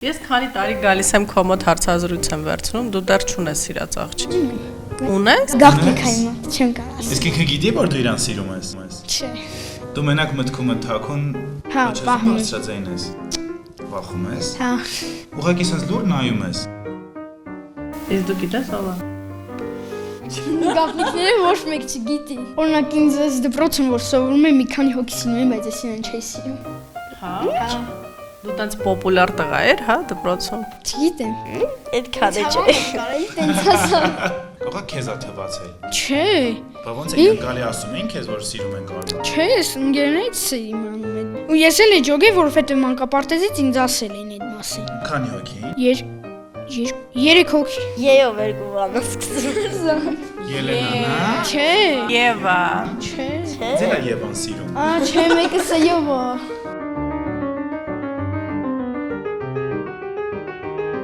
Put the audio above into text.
Ես քանի տարի գալիս եմ քո մոտ հարցազրույց եմ վերցնում, դու դեռ չունես սիրած աղջիկ։ Ունես։ Գաղտնիք այ մոտ, չեմ կարող։ Իսկ ինքը գիտի որ դու իրան սիրում ես։ Չէ։ Դու մենակ մտքում ես թաքուն, Հա, վախում ես։ բարձրաձայն ես։ Վախում ես։ Հա։ Ուղղակի sense լուր նայում ես։ Իսկ դու գիտես ով է։ Գաղտնիքները ոչ մեկ չգիտի։ Օրինակ ինձ էս դպրոցում որ սովորում եմ մի քանի հոգի սիրում եմ, բայց ես իրեն չէի սիրում։ Հա։ Դու տենց պոպուլյար տղա էր, հա, դպրոցում։ Չգիտեմ։ Այդքան է չէ։ Կարելի տենց ասալ։ Ողա քեզ է թվացել։ Չէ։ Բա ոնց է գալի ասում են քեզ որ սիրում են գալու։ Չէ, ես ընկերներից իմանում եմ։ Ու ես էլ էջոգ եմ, որովհետև մանկապարտեզից ինձ ասել էին այդ մասին։ Քանի հոգի։ 3 հոգի։ Եյով երկու բանը սկսում։ Ելենան, հա։ Չէ։ Եվա։ Չէ։ Ձերա Եվան սիրում։ Չէ, մեկը սա Եվա։